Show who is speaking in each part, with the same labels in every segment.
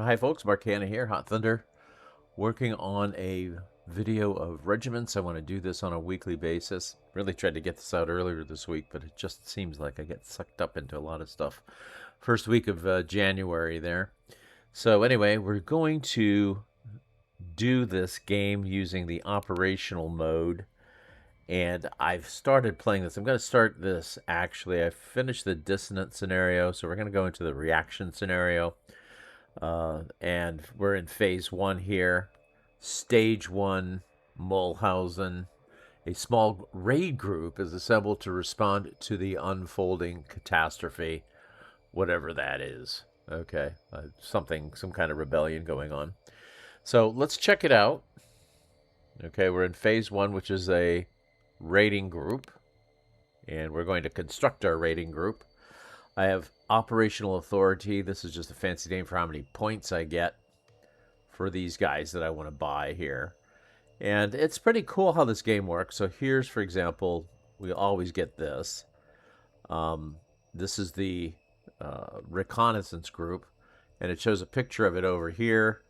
Speaker 1: Hi folks, Mark Hanna here, Hot Thunder, working on a video of regiments. I want to do this on a weekly basis. Really tried to get this out earlier this week, but it just seems like I get sucked up into a lot of stuff. First week of January there. So anyway, we're going to do this game using the operational mode. And I've started playing this. I'm going to start this actually. I finished the dissonant scenario, so we're going to go into the reaction scenario. And we're in phase one here. Stage one, Mulhausen. A small raid group is assembled to respond to the unfolding catastrophe, whatever that is. Okay, some kind of rebellion going on. So let's check it out. Okay, we're in phase one, which is a raiding group, and we're going to construct our raiding group. I have operational authority. This is just a fancy name for how many points I get for these guys that I want to buy here. And it's pretty cool how this game works. So here's, for example, we always get this. This is the reconnaissance group, and it shows a picture of it over here.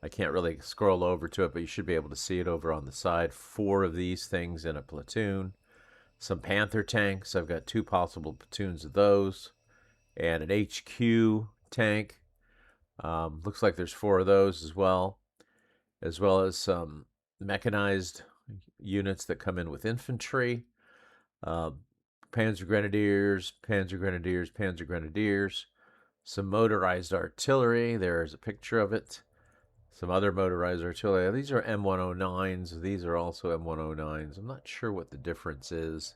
Speaker 1: I can't really scroll over to it, but you should be able to see it over on the side. 4 of these things in a platoon. Some Panther tanks. I've got 2 possible platoons of those. And an HQ tank. Looks like there's 4 of those as well as some mechanized units that come in with infantry. Panzer Grenadiers, Panzer Grenadiers, Panzer Grenadiers. Some motorized artillery. There's a picture of it. Some other motorized artillery. These are M109s. These are also M109s. I'm not sure what the difference is.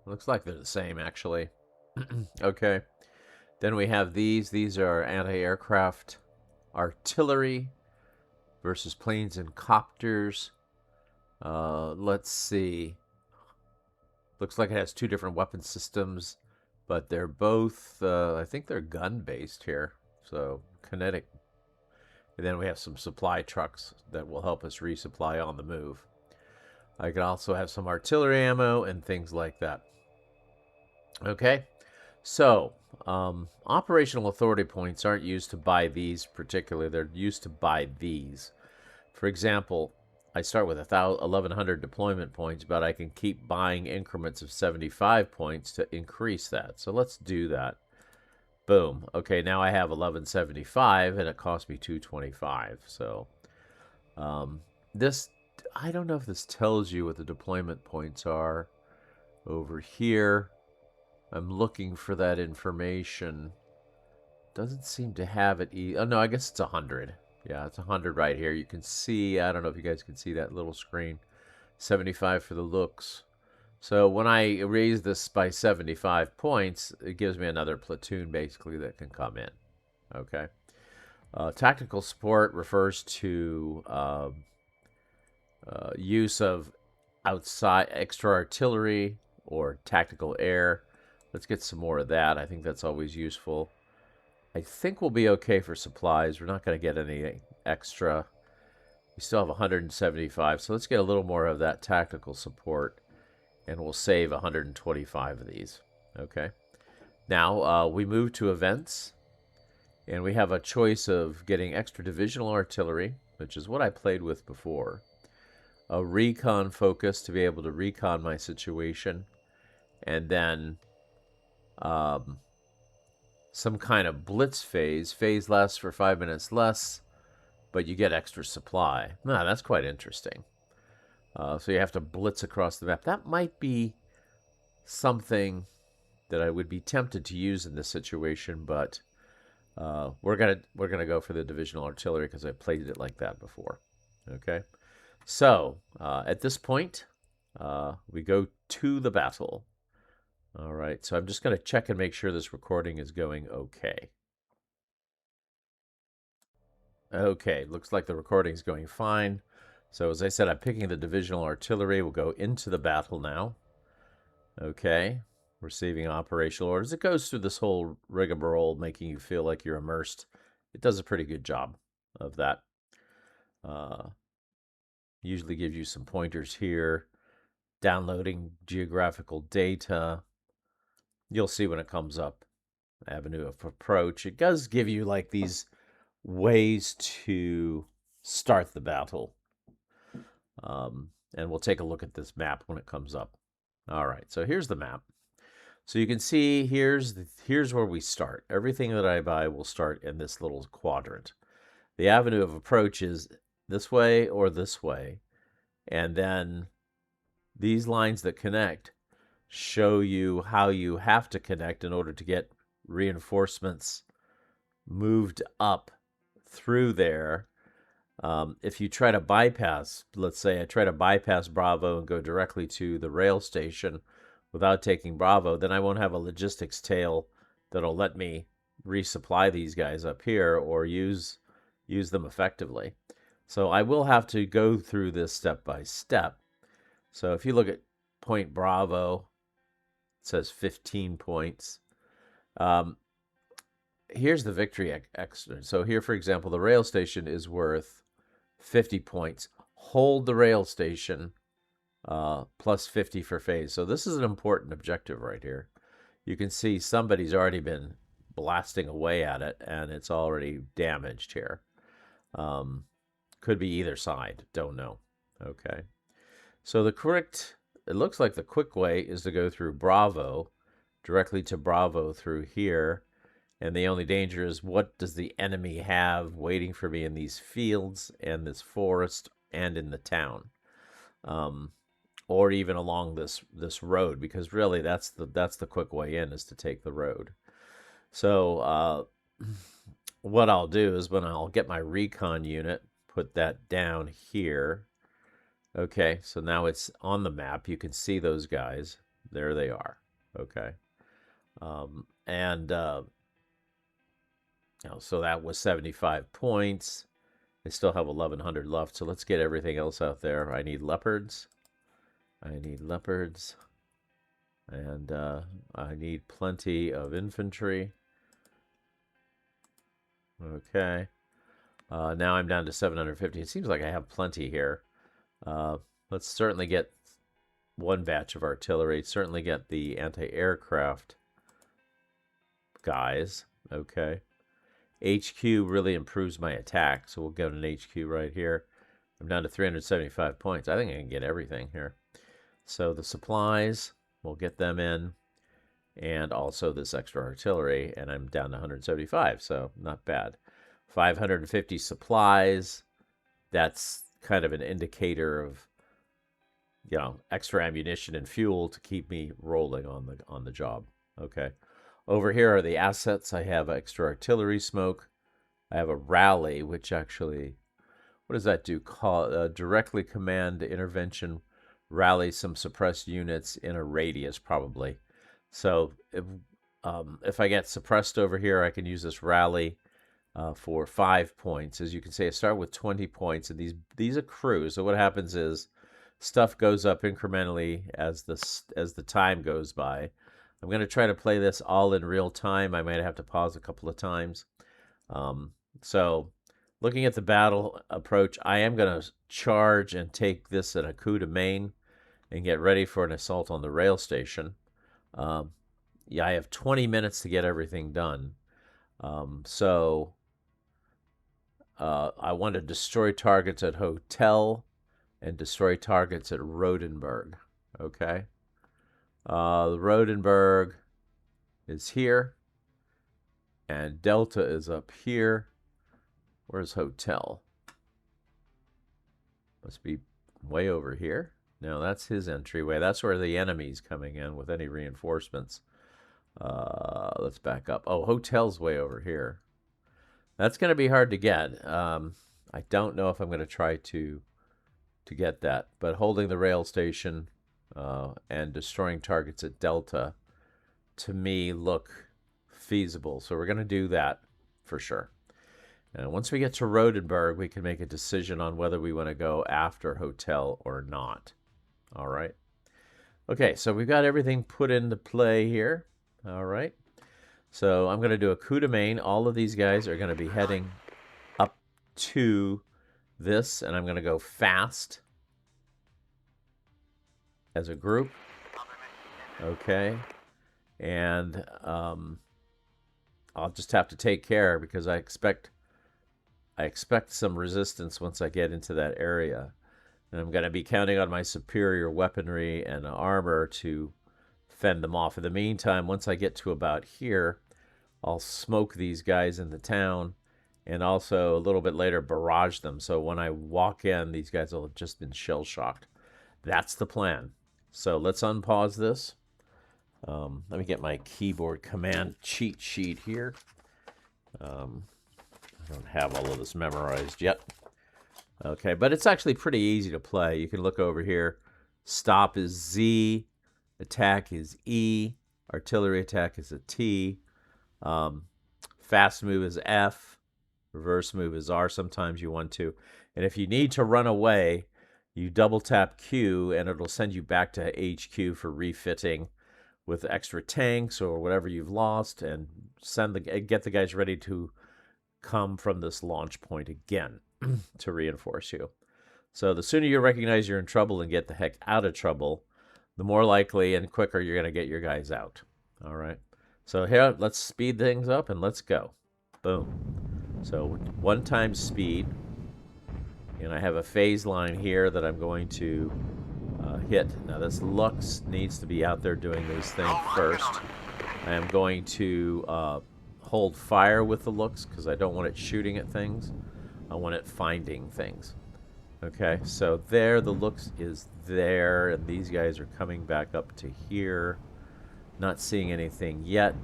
Speaker 1: Looks like they're the same, actually. Okay. Then we have these. These are anti-aircraft artillery versus planes and copters. Let's see. Looks like it has 2 different weapon systems, but they're both, I think they're gun-based here. So, kinetic. And then we have some supply trucks that will help us resupply on the move. I can also have some artillery ammo and things like that. Okay, so operational authority points aren't used to buy these particularly. They're used to buy these. For example, I start with 1,100 deployment points, but I can keep buying increments of 75 points to increase that. So let's do that. Boom. Okay, now I have 1175, and it cost me 225. So this, I don't know if this tells you what the deployment points are over here. I'm looking for that information. Doesn't seem to have it. Oh, no, I guess it's 100. Yeah, it's 100 right here. You can see, I don't know if you guys can see that little screen. 75 for the looks. So when I raise this by 75 points, it gives me another platoon, basically, that can come in. Okay. Tactical support refers to use of outside extra artillery or tactical air. Let's get some more of that. I think that's always useful. I think we'll be okay for supplies. We're not going to get any extra. We still have 175, so let's get a little more of that tactical support, and we'll save 125 of these. Okay. Now we move to events, and we have a choice of getting extra divisional artillery, which is what I played with before. A recon focus to be able to recon my situation, and then some kind of blitz phase. Phase lasts for 5 minutes less, but you get extra supply. Nah, that's quite interesting. So you have to blitz across the map. That might be something that I would be tempted to use in this situation, but we're gonna go for the divisional artillery because I played it like that before. Okay, so at this point, we go to the battle. All right, so I'm just going to check and make sure this recording is going okay. Okay, looks like the recording is going fine. So as I said, I'm picking the divisional artillery. We'll go into the battle now. Okay, receiving operational orders. It goes through this whole rigmarole, making you feel like you're immersed. It does a pretty good job of that. Usually gives you some pointers here. Downloading geographical data. You'll see when it comes up. avenue of approach. It does give you like these ways to start the battle. And we'll take a look at this map when it comes up. All right, so here's the map. So you can see here's where we start. Everything that I buy will start in this little quadrant. The avenue of approach is this way or this way. And then these lines that connect show you how you have to connect in order to get reinforcements moved up through there. If you try to bypass, let's say I try to bypass Bravo and go directly to the rail station without taking Bravo, then I won't have a logistics tail that'll let me resupply these guys up here or use them effectively. So I will have to go through this step by step. So if you look at point Bravo, it says 15 points. Here's the victory extra. So here, for example, the rail station is worth 50 points. Hold the rail station plus 50 for phase. So this is an important objective right here. You can see somebody's already been blasting away at it, and it's already damaged here. Could be either side. Don't know. Okay. So it looks like the quick way is to go through Bravo, directly to Bravo through here. And the only danger is, what does the enemy have waiting for me in these fields and this forest and in the town, or even along this road? Because really, that's the quick way in, is to take the road. So what I'll do is, when I'll get my recon unit, put that down here. Okay, so now it's on the map. You can see those guys. There they are. Okay, so that was 75 points. I still have 1,100 left, so let's get everything else out there. I need leopards. And I need plenty of infantry. Okay. Now I'm down to 750. It seems like I have plenty here. Let's certainly get one batch of artillery. Certainly get the anti-aircraft guys. Okay. HQ really improves my attack, so we'll get an HQ right here. I'm down to 375 points. I think I can get everything here. So the supplies, we'll get them in, and also this extra artillery, and I'm down to 175, so not bad. 550 supplies. That's kind of an indicator of, extra ammunition and fuel to keep me rolling on the job. Okay. Over here are the assets. I have extra artillery smoke. I have a rally, which actually, what does that do? Directly command intervention, rally some suppressed units in a radius, probably. So if I get suppressed over here, I can use this rally for 5 points. As you can see, I start with 20 points, and these accrue. So what happens is, stuff goes up incrementally as the time goes by. I'm going to try to play this all in real time. I might have to pause a couple of times. So looking at the battle approach, I am going to charge and take this in a coup de main and get ready for an assault on the rail station. I have 20 minutes to get everything done. So I want to destroy targets at Hotel and destroy targets at Rodenburg. Okay. Rodenburg is here, and Delta is up here. Where's Hotel? Must be way over here. No, that's his entryway. That's where the enemy's coming in with any reinforcements. Let's back up. Oh, Hotel's way over here. That's going to be hard to get. I don't know if I'm going to try to get that, but holding the rail station and destroying targets at Delta, to me, look feasible. So we're going to do that for sure. And once we get to Rodenburg, we can make a decision on whether we want to go after Hotel or not. All right. Okay, so we've got everything put into play here. All right. So I'm going to do a coup de main. All of these guys are going to be heading up to this, and I'm going to go fast as a group. Okay. And I'll just have to take care because I expect some resistance once I get into that area. And I'm going to be counting on my superior weaponry and armor to fend them off. In the meantime, once I get to about here, I'll smoke these guys in the town and also a little bit later barrage them. So when I walk in, these guys will have just been shell-shocked. That's the plan. So let's unpause this. Let me get my keyboard command cheat sheet here. I don't have all of this memorized yet. Okay, but it's actually pretty easy to play. You can look over here. Stop is Z. Attack is E. Artillery attack is a T. Fast move is F. Reverse move is R. Sometimes you want to. And if you need to run away, you double tap Q and it'll send you back to HQ for refitting with extra tanks or whatever you've lost, and get the guys ready to come from this launch point again to reinforce you. So the sooner you recognize you're in trouble and get the heck out of trouble, the more likely and quicker you're going to get your guys out. All right. So here, let's speed things up and let's go. Boom. So 1 times speed. And I have a phase line here that I'm going to hit. Now this Lux needs to be out there doing this thing first. I am going to hold fire with the Lux because I don't want it shooting at things. I want it finding things. Okay, so there, the Lux is there, and these guys are coming back up to here. Not seeing anything yet.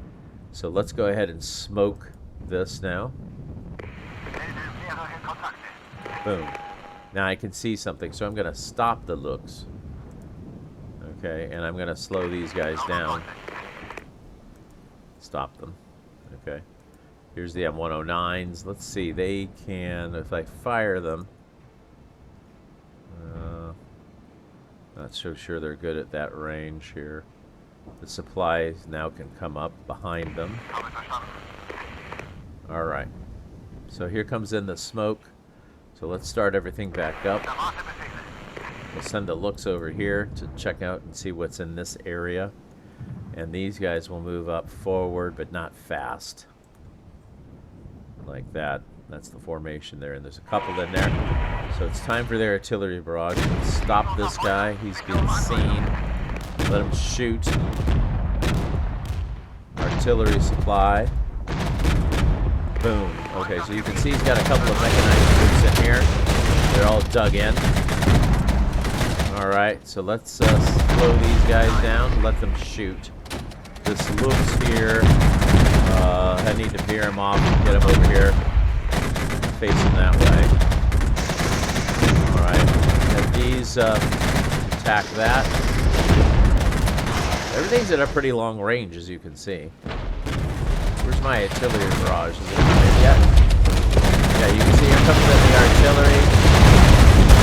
Speaker 1: So let's go ahead and smoke this now. Boom. Now I can see something, so I'm going to stop the Lux. Okay, and I'm going to slow these guys down. Stop them. Okay. Here's the M109s. Let's see, they can, if I fire them, not so sure they're good at that range here. The supplies now can come up behind them. Alright. So here comes in the smoke. So let's start everything back up. We'll send the Lux over here to check out and see what's in this area. And these guys will move up forward, but not fast. Like that. That's the formation there, and there's a couple in there. So it's time for their artillery barrage. Stop this guy. He's being seen. Let him shoot. Artillery supply. Boom. Okay, so you can see he's got a couple of mechanized troops in here. They're all dug in. Alright, so let's slow these guys down. Let them shoot. This Lux here. I need to veer him off and get him over here. Face him that way. Alright. And these attack that. Everything's at a pretty long range, as you can see. Where's my artillery barrage? Is it in yet? Yeah, you can see here comes in the artillery.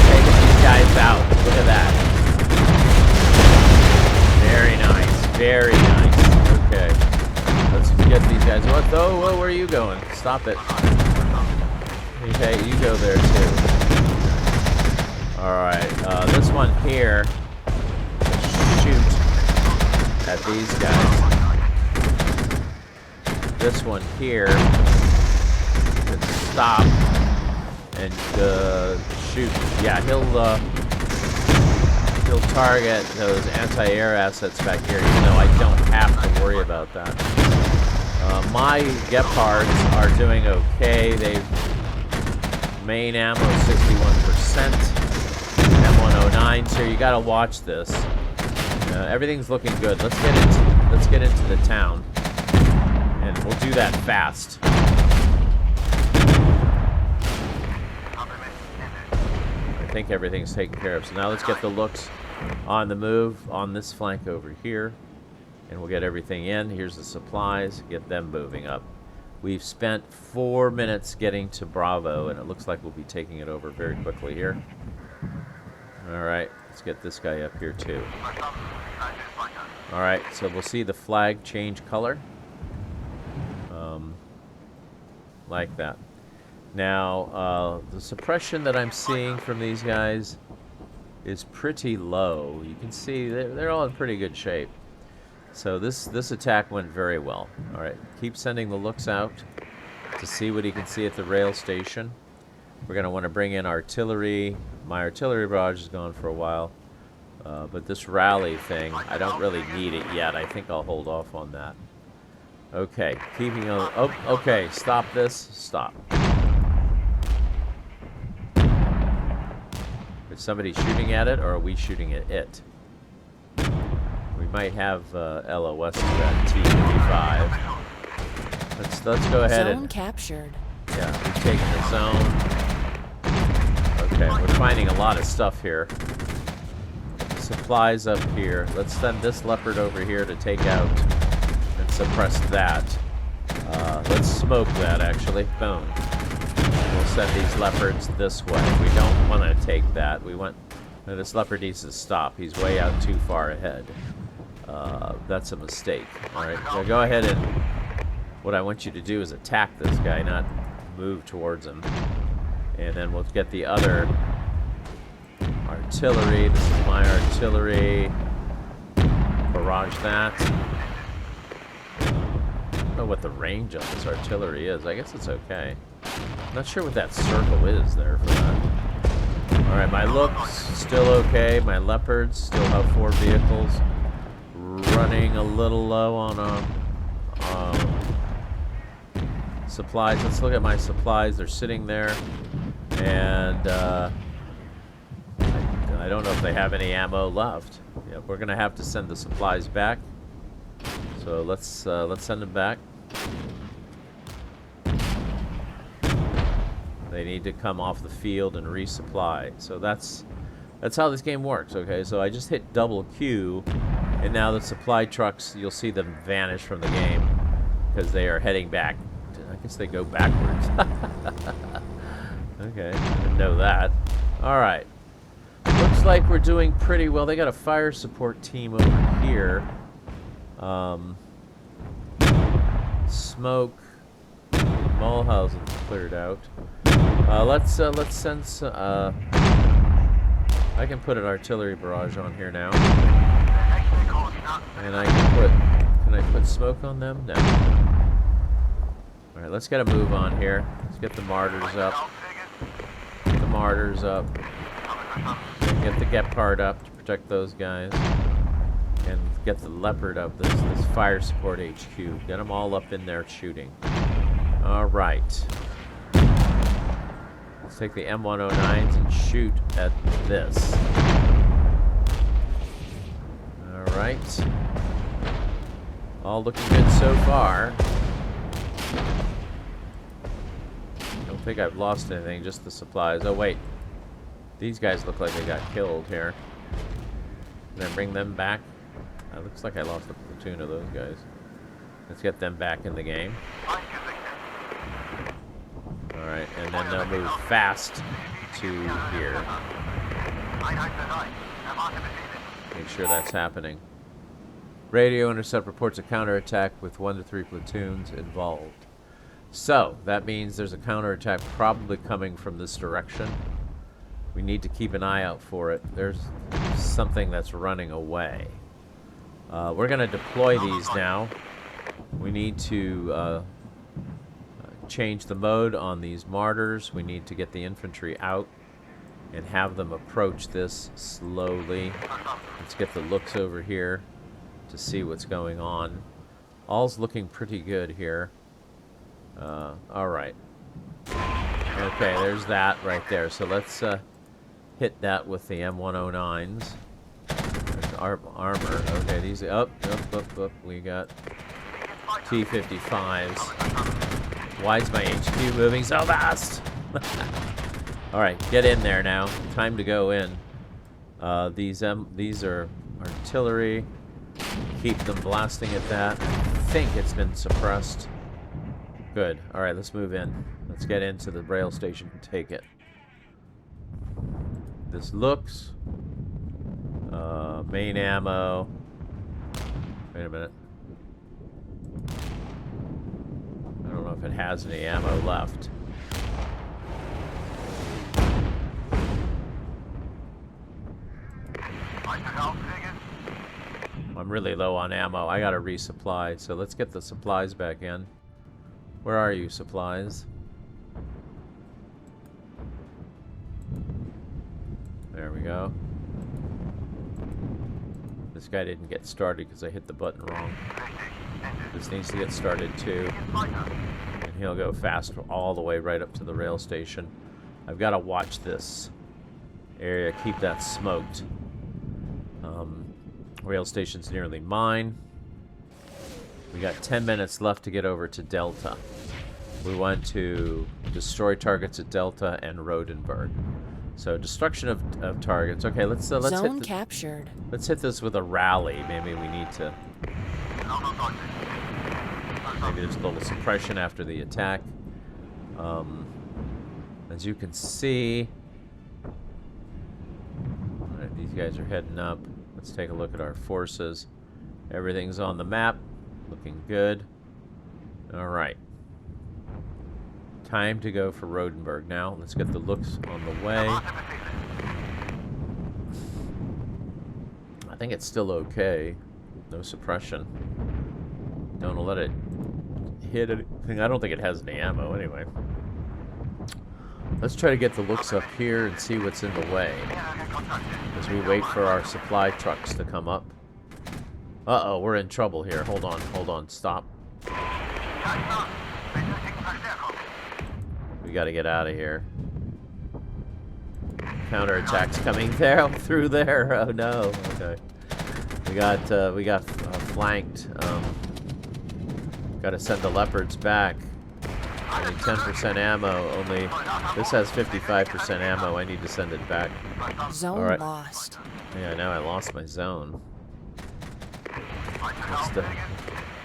Speaker 1: Taking these guys out. Look at that. Very nice. Very nice. Okay. Let's get these guys. What? Oh, whoa, where are you going? Stop it. Okay, you go there too. Alright, this one here, shoot at these guys. This one here can stop and shoot. Yeah, he'll target those anti-air assets back here, even though I don't have to worry about that. My Gepards are doing okay. They've main ammo 61%. M109s here. You gotta watch this. Everything's looking good. Let's get into the town, and we'll do that fast. I think everything's taken care of. So now let's get the Lux on the move on this flank over here, and we'll get everything in. Here's the supplies. Get them moving up. We've spent 4 minutes getting to Bravo, and it looks like we'll be taking it over very quickly here. Alright, let's get this guy up here too. Alright, so we'll see the flag change color. Like that. Now, the suppression that I'm seeing from these guys is pretty low. You can see they're all in pretty good shape. So this attack went very well. All right, keep sending the looks out to see what he can see at the rail station. We're going to want to bring in artillery. My artillery barrage is gone for a while. But this rally thing, I don't really need it yet. I think I'll hold off on that. Okay, keeping on... Oh, okay, stop this. Stop. Is somebody shooting at it, or are we shooting at it? We might have LOS to that T-55. Let's go ahead and...
Speaker 2: Zone captured.
Speaker 1: Yeah, we've taken the zone. Okay, we're finding a lot of stuff here. Supplies up here. Let's send this leopard over here to take out and suppress that. Let's smoke that, actually. Boom. We'll send these leopards this way. We don't want to take that. We want... No, this leopard needs to stop. He's way out too far ahead. That's a mistake. Alright, so go ahead and... What I want you to do is attack this guy, not move towards him. And then we'll get the other artillery. This is my artillery. Barrage that. I don't know what the range of this artillery is. I guess it's okay. Not sure what that circle is there for that. Alright, my looks still okay. My leopards still have 4 vehicles. Running a little low on supplies. Let's look at my supplies. They're sitting there. And I don't know if they have any ammo left. Yeah, we're gonna have to send the supplies back. So let's send them back. They need to come off the field and resupply. So that's how this game works. Okay, so I just hit double Q, and now the supply trucks, you'll see them vanish from the game because they are heading back. I guess they go backwards. Okay, I didn't know that. Alright. Looks like we're doing pretty well. They got a fire support team over here. Smoke. Mulhausen's cleared out. Let's send some, I can put an artillery barrage on here now. And can I put smoke on them? No. Alright, let's get a move on here. Let's get the martyrs up. Get the martyrs up. Get the Gepard up to protect those guys. And get the leopard up, this fire support HQ. Get them all up in there shooting. Alright. Let's take the M109s and shoot at this. Alright. All looking good so far. I don't think I've lost anything, just the supplies. Oh wait. These guys look like they got killed here. Can I bring them back? It looks like I lost a platoon of those guys. Let's get them back in the game. Alright, and then they'll move fast to here. Make sure that's happening. Radio intercept reports a counterattack with 1 to 3 platoons involved. So, that means there's a counterattack probably coming from this direction. We need to keep an eye out for it. There's something that's running away. We're going to deploy these now. We need to change the mode on these martyrs. We need to get the infantry out and have them approach this slowly. Let's get the looks over here to see what's going on. All's looking pretty good here. Alright. Okay, there's that right there. So let's hit that with the M109s. Armor. Okay, these up. We got T-55s. Why is my HQ moving so fast? Alright, get in there now. Time to go in. These are artillery. Keep them blasting at that. I think it's been suppressed. Good. Alright, let's move in. Let's get into the rail station and take it. This looks... main ammo. Wait a minute. I don't know if it has any ammo left. My I'm really low on ammo. I gotta resupply, so let's get the supplies back in. Where are you, supplies? There we go. This guy didn't get started because I hit the button wrong. This needs to get started too. And he'll go fast all the way right up to the rail station. I've got to watch this area, keep that smoked. Rail station's nearly mine. We got 10 minutes left to get over to Delta. We want to destroy targets at Delta and Rodenburg. So destruction of targets. Okay, let's
Speaker 2: Zone
Speaker 1: hit
Speaker 2: captured.
Speaker 1: Let's hit this with a rally. Maybe we need to. Maybe there's a little suppression after the attack. As you can see, all right, these guys are heading up. Let's take a look at our forces. Everything's on the map, looking good. All right. Time to go for Rodenburg now. Let's get the looks on the way. I think it's still okay. No suppression. Don't let it hit anything. I don't think it has any ammo anyway. Let's try to get the looks up here and see what's in the way as we wait for our supply trucks to come up. Uh-oh, we're in trouble here. Hold on, stop. We gotta get out of here. Counterattack's coming there, through there. Oh no. Okay. We got flanked. Gotta send the leopards back. Only 10% ammo. Only this has 55% ammo. I need to send it back.
Speaker 2: Zone lost.
Speaker 1: Yeah, now I lost my zone.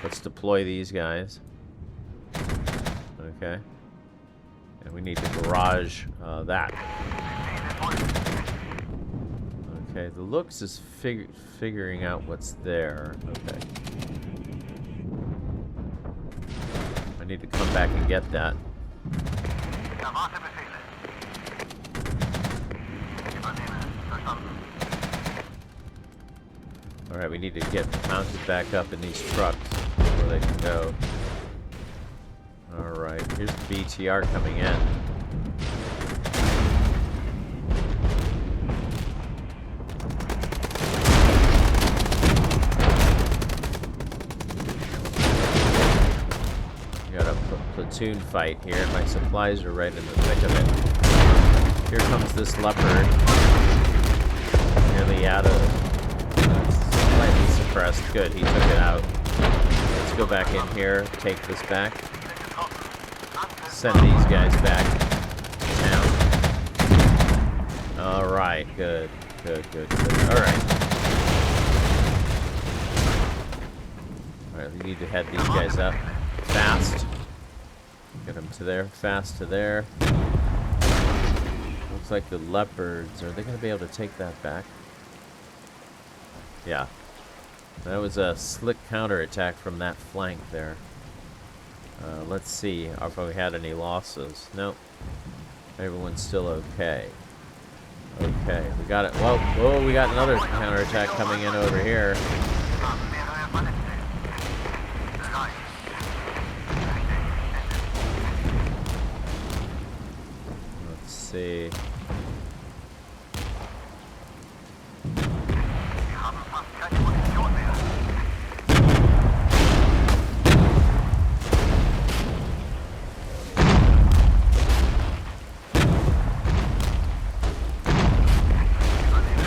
Speaker 1: Let's deploy these guys. Okay. And we need to barrage that. Okay, the looks is figuring out what's there. Okay. I need to come back and get that. Alright, we need to get mounted back up in these trucks where they can go. Alright, here's the BTR coming in. Got a platoon fight here. My supplies are right in the thick of it. Here comes this leopard. Nearly out of... slightly suppressed. Good, he took it out. Let's go back in here, take this back. Send these guys back down. Alright, good. Alright. Alright, we need to head these guys up fast. Get them to there, fast to there. Looks like the leopards, are they going to be able to take that back? Yeah. That was a slick counterattack from that flank there. Let's see if we had any losses. Nope. Everyone's still okay. Okay, we got it. Whoa, we got another counterattack coming in over here. Let's see.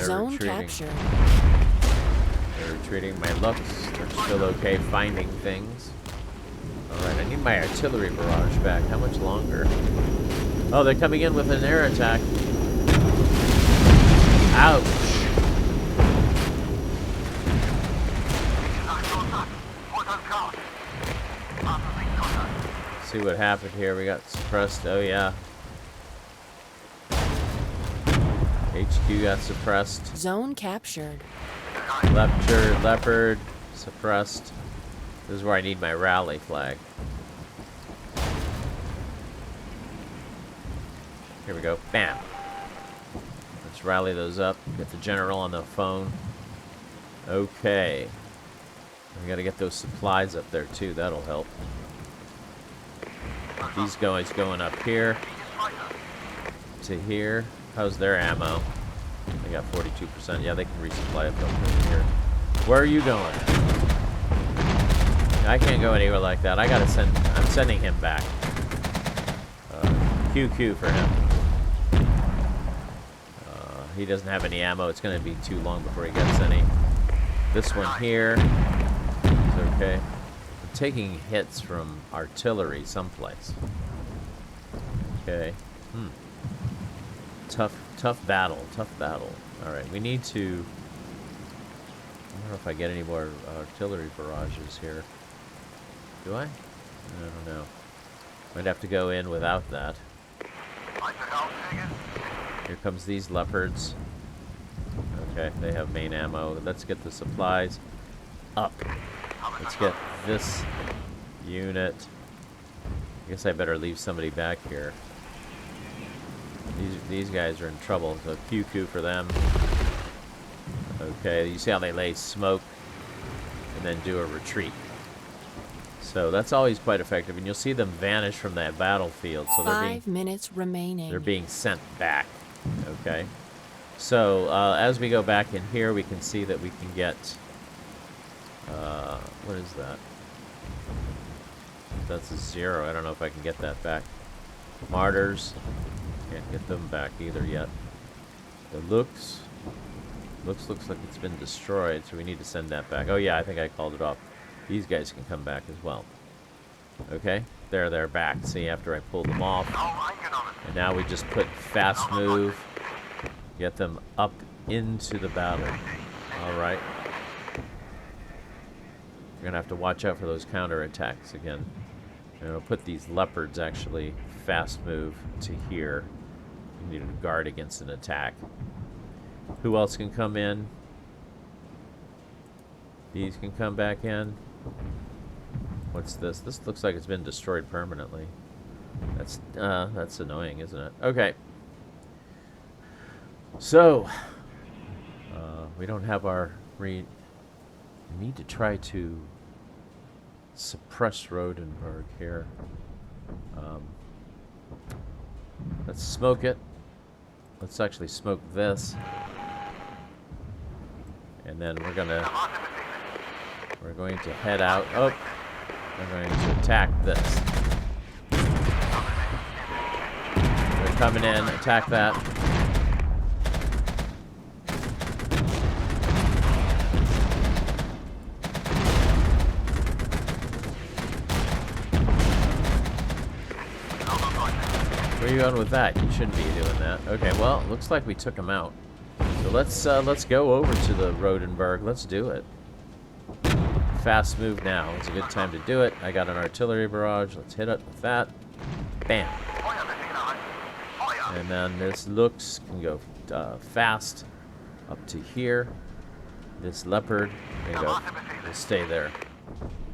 Speaker 2: Zone captured.
Speaker 1: They're retreating. My looks are still okay finding things. Alright, I need my artillery barrage back. How much longer? Oh, they're coming in with an air attack. Ouch! See what happened here. We got suppressed. Oh, yeah. HQ got suppressed.
Speaker 2: Zone captured.
Speaker 1: Leopard, suppressed. This is where I need my rally flag. Here we go. Bam. Let's rally those up. Get the general on the phone. Okay. We gotta get those supplies up there too. That'll help. These guys going up here to here. How's their ammo? They got 42%. Yeah, they can resupply up here. Where are you going? I can't go anywhere like that. I gotta send. I'm sending him back. QQ for him. He doesn't have any ammo. It's gonna be too long before he gets any. This one here is okay. I'm taking hits from artillery someplace. Okay. Tough battle. All right, we need to. I don't know if I get any more artillery barrages here. Do I? I don't know. Might have to go in without that. Here comes these leopards. Okay, they have main ammo. Let's get the supplies up. Let's get this unit. I guess I better leave somebody back here. These guys are in trouble, so QQ for them. Okay, you see how they lay smoke and then do a retreat. So that's always quite effective, and you'll see them vanish from that battlefield. So they're
Speaker 2: 5 minutes remaining.
Speaker 1: They're being sent back. Okay. So as we go back in here, we can see that we can get. What is that? That's a 0. I don't know if I can get that back. Martyrs. Can't get them back either yet. The looks like it's been destroyed, so we need to send that back. Oh yeah, I think I called it off. These guys can come back as well. Okay, they're back. See, after I pulled them off, and now we just put fast move, get them up into the battle. All right. We're gonna have to watch out for those counterattacks again. And I'll put these leopards actually fast move to here. We need to guard against an attack. Who else can come in? These can come back in. What's this? This looks like it's been destroyed permanently. That's annoying, isn't it? Okay. So, we don't have our we need to try to suppress Rodenburg here. Let's smoke it. Let's actually smoke this. And then we're going to head out. Oh, we're going to attack this. They're coming in. Attack that. Where are you going with that? You shouldn't be doing that. Okay, well, looks like we took him out. So let's go over to the Rodenburg. Let's do it. Fast move now. It's a good time to do it. I got an artillery barrage. Let's hit it with that. Bam. And then this looks can go fast up to here. This leopard can go. We'll stay there.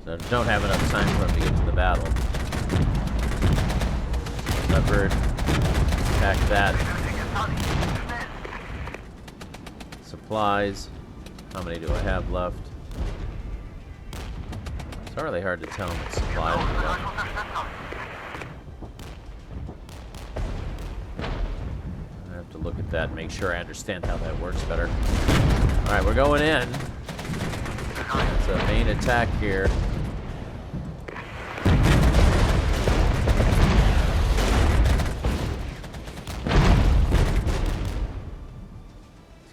Speaker 1: So don't have enough time for him to get to the battle. Leopard. Attack that. Supplies. How many do I have left? It's really hard to tell what supplies are left. I have to look at that and make sure I understand how that works better. Alright, we're going in. It's a main attack here.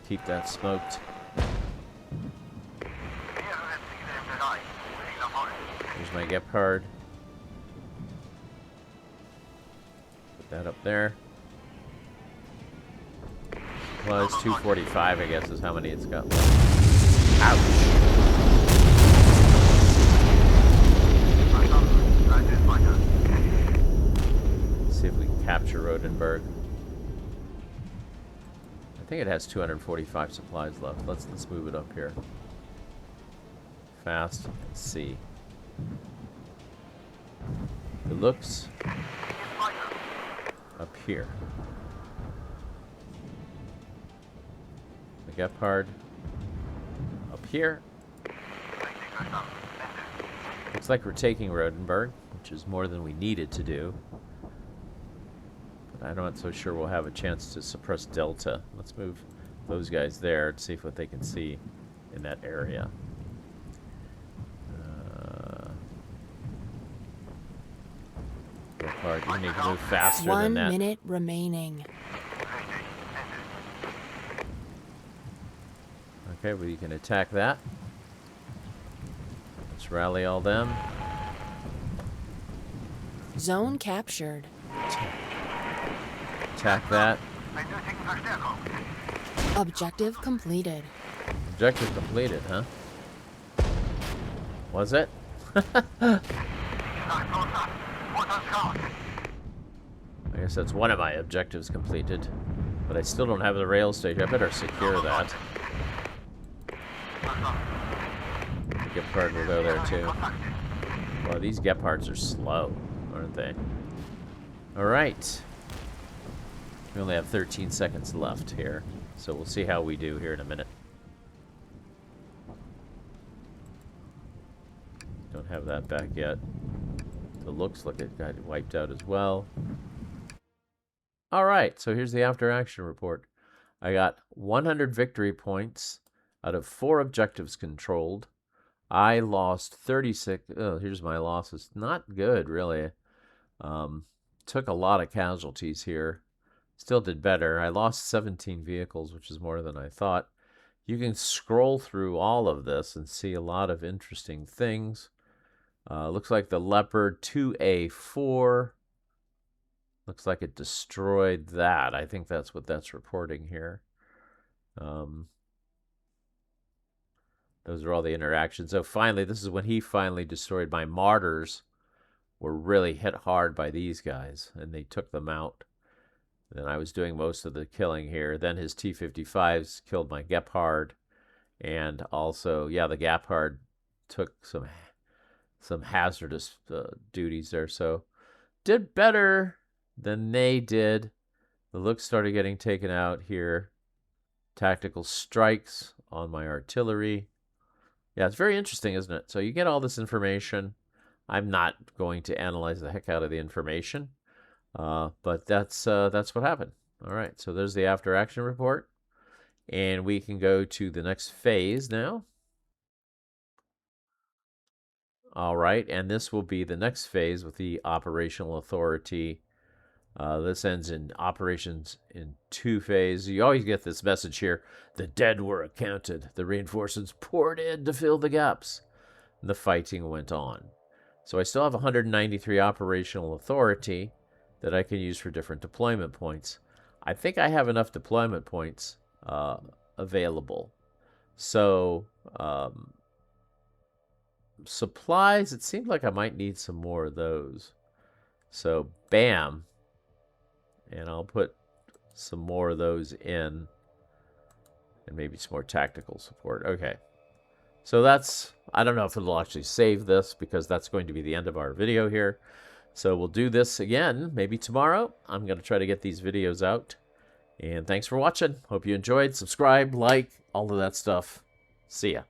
Speaker 1: Keep that smoked. Here's my Gepard. Put that up there. Well, it's 245, I guess, is how many it's got left. Ouch! Let's see if we can capture Rodenburg. I think it has 245 supplies left. Let's move it up here. Fast and C. It looks up here. The Gepard up here. Looks like we're taking Rodenburg, which is more than we needed to do. But I'm not so sure we'll have a chance to suppress Delta. Let's move those guys there and see what they can see in that area. Gephardt, you need to move faster than that.
Speaker 2: 1 minute remaining.
Speaker 1: Okay, well, you can attack that. Let's rally all them.
Speaker 2: Zone captured.
Speaker 1: Attack that.
Speaker 2: Objective completed.
Speaker 1: Objective completed, huh? Was it? I guess that's one of my objectives completed. But I still don't have the rail station. I better secure that. Gephardt will go there too. Well, these Gephards are slow, aren't they? Alright. We only have 13 seconds left here. So we'll see how we do here in a minute. Don't have that back yet. It looks like it got wiped out as well. Alright, so here's the after action report. I got 100 victory points out of 4 objectives controlled. I lost 36. Oh, here's my losses. Not good, really. Took a lot of casualties here. Still did better. I lost 17 vehicles, which is more than I thought. You can scroll through all of this and see a lot of interesting things. Looks like the Leopard 2A4. Looks like it destroyed that. I think that's what that's reporting here. Those are all the interactions. So finally, this is when he finally destroyed my Martyrs. Were really hit hard by these guys, and they took them out. Then I was doing most of the killing here. Then his T-55s killed my Gephardt. And also, yeah, the Gephardt took some hazardous duties there. So did better than they did. The looks started getting taken out here. Tactical strikes on my artillery. Yeah, it's very interesting, isn't it? So you get all this information. I'm not going to analyze the heck out of the information. But that's what happened. All right, so there's the after action report. And we can go to the next phase now. All right, and this will be the next phase with the operational authority. This ends in operations in 2 phases. You always get this message here. The dead were accounted. The reinforcements poured in to fill the gaps. And the fighting went on. So I still have 193 operational authority that I can use for different deployment points. I think I have enough deployment points available. So supplies, it seems like I might need some more of those. So bam. And I'll put some more of those in. And maybe some more tactical support. Okay. So that's, I don't know if it'll actually save this because that's going to be the end of our video here. So we'll do this again, maybe tomorrow. I'm going to try to get these videos out. And thanks for watching. Hope you enjoyed. Subscribe, like, all of that stuff. See ya.